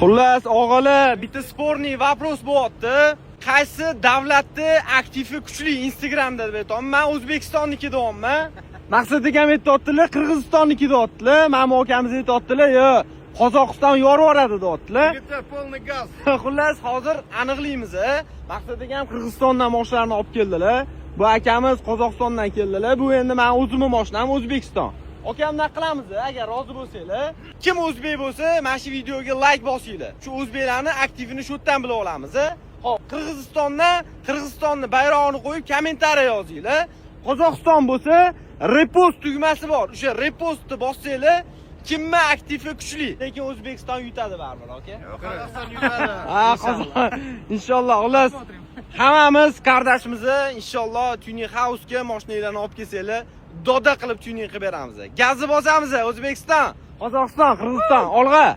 Xullas, og'alar, bitta sporniy вопрос bo'lyapti. Qaysi davlatni aktivi kuchli Instagramda deb aytaman. Men O'zbekistonniki deyapman. Maqsad akam aytayotdilar, Qirg'izistonniki deyaptilar. Ma'mo akamiz aytayotdilar, yo'q, Qozog'iston yorvoradi deyaptilar. Bitta полный gaz. Xullas, hozir aniqlaymiz. Maqsad akam Qirg'izistondan mashinalarni olib keldilar. Bu akamiz Qozog'istondan keldilar. Bu endi men o'zimning mashinam O'zbekiston. Akamdan qilamiz, agar rozi bo'lsanglar. Kim o'zbek bo'lsa, mana shu videoga like bosinglar. Shu o'zbeklarni aktivini shu yerdan bilib olamiz. Hop, Qirg'izistonni bayrog'ini qo'yib kommentariy yozinglar. Qozog'iston bo'lsa, repost tugmasi bor. O'sha repostni bossanglar, kimma aktivi kuchli. Lekin O'zbekiston yutadi baribir, aka. Qozog'iston yutadi. Inshaalloh, xullas. Hammamiz qardashimizni inshaalloh tuning house-ga mashinalarni olib kelsanglar, doda qilib tuning qilib beramiz. Gazni bosamiz, O'zbekiston, Qozog'iston, Qirg'iziston, olg'a.